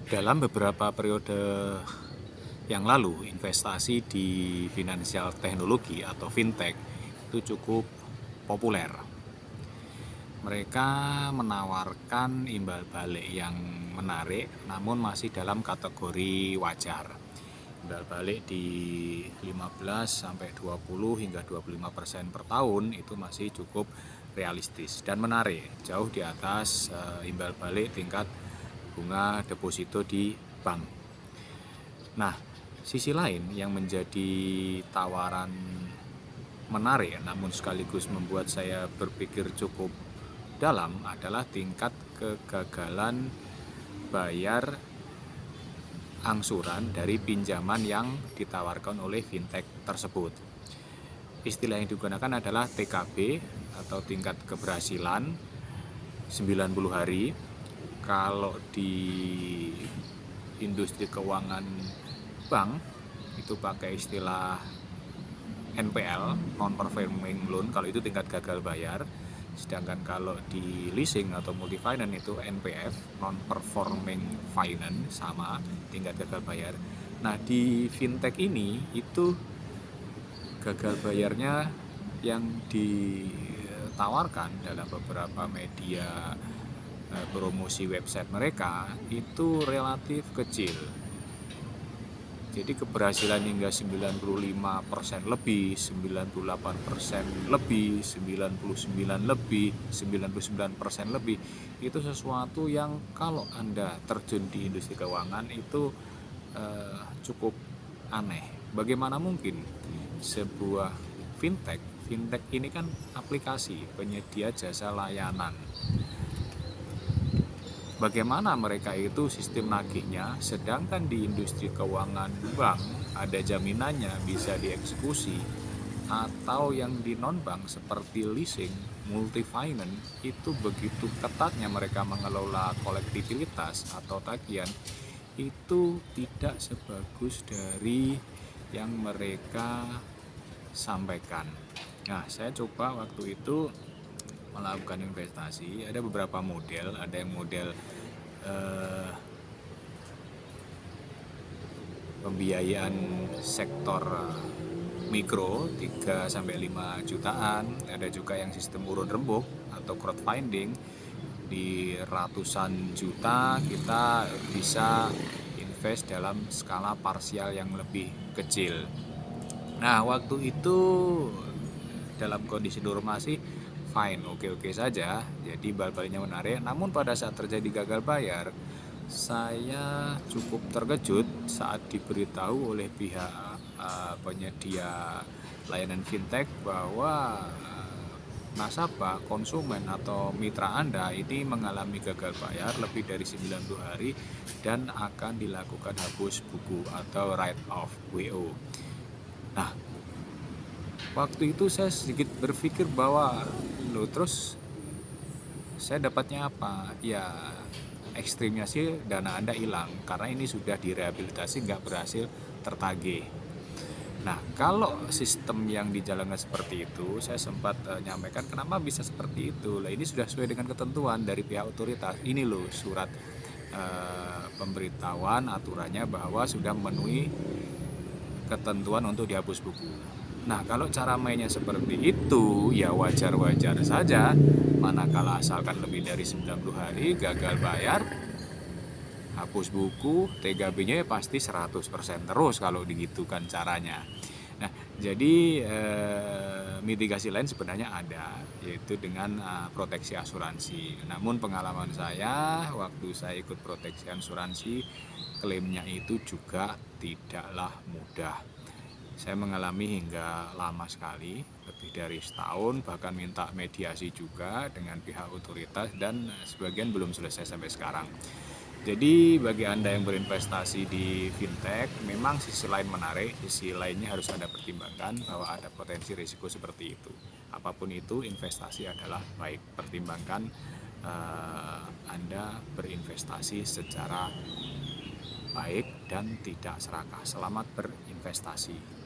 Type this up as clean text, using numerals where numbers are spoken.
Dalam beberapa periode yang lalu, investasi di finansial teknologi atau fintech itu cukup populer. Mereka menawarkan imbal balik yang menarik, namun masih dalam kategori wajar. Imbal balik di 15-20 hingga 25% per tahun itu masih cukup realistis dan menarik, jauh di atas imbal balik tingkat bunga deposito di bank. Nah, sisi lain yang menjadi tawaran menarik namun sekaligus membuat saya berpikir cukup dalam adalah tingkat kegagalan bayar angsuran dari pinjaman yang ditawarkan oleh fintech tersebut. Istilah yang digunakan adalah TKB atau tingkat keberhasilan 90 hari. Kalau di industri keuangan bank itu pakai istilah NPL, non-performing loan, kalau itu tingkat gagal bayar. Sedangkan kalau di leasing atau multi finance itu NPF, non-performing finance, sama tingkat gagal bayar. Nah, di fintech ini itu gagal bayarnya yang ditawarkan dalam beberapa media promosi website mereka itu relatif kecil. Jadi keberhasilan hingga 95% lebih, 98% lebih, 99 lebih, 99% lebih, itu sesuatu yang kalau Anda terjun di industri keuangan itu cukup aneh. Bagaimana mungkin sebuah fintech ini kan aplikasi penyedia jasa layanan. Bagaimana mereka itu sistem nagihnya, sedangkan di industri keuangan bank ada jaminannya bisa dieksekusi, atau yang di non-bank seperti leasing, multi finance itu begitu ketatnya mereka mengelola kolektibilitas atau tagihan, itu tidak sebagus dari yang mereka sampaikan. Nah, saya coba waktu itu melakukan investasi, ada beberapa model, ada yang model pembiayaan sektor mikro 3-5 jutaan, ada juga yang sistem urun rembuk atau crowdfunding di ratusan juta. Kita bisa invest dalam skala parsial yang lebih kecil. Nah, waktu itu dalam kondisi normal sih fine, oke saja, jadi imbal baliknya menarik. Namun pada saat terjadi gagal bayar, saya cukup terkejut saat diberitahu oleh pihak penyedia layanan fintech bahwa nasabah, konsumen atau mitra Anda ini mengalami gagal bayar lebih dari 90 hari dan akan dilakukan hapus buku atau write off WO. Nah, waktu itu saya sedikit berpikir bahwa terus saya dapatnya apa? Ya ekstrimnya sih dana Anda hilang karena ini sudah direhabilitasi, nggak berhasil tertagih. Nah, kalau sistem yang dijalankan seperti itu, saya sempat nyampaikan kenapa bisa seperti itu. Lah, ini sudah sesuai dengan ketentuan dari pihak otoritas. Ini loh surat pemberitahuan aturannya bahwa sudah memenuhi ketentuan untuk dihapus buku. Nah, kalau cara mainnya seperti itu, ya wajar-wajar saja. Manakala asalkan lebih dari 90 hari gagal bayar, hapus buku, TKB-nya pasti 100% terus kalau digitukan caranya. Nah, jadi mitigasi lain sebenarnya ada, yaitu dengan proteksi asuransi. Namun pengalaman saya waktu saya ikut proteksi asuransi, klaimnya itu juga tidaklah mudah. Saya mengalami hingga lama sekali, lebih dari setahun, bahkan minta mediasi juga dengan pihak otoritas, dan sebagian belum selesai sampai sekarang. Jadi bagi Anda yang berinvestasi di fintech, memang sisi lain menarik, sisi lainnya harus Anda pertimbangkan bahwa ada potensi risiko seperti itu. Apapun itu, investasi adalah baik. Pertimbangkan Anda berinvestasi secara baik dan tidak serakah. Selamat berinvestasi.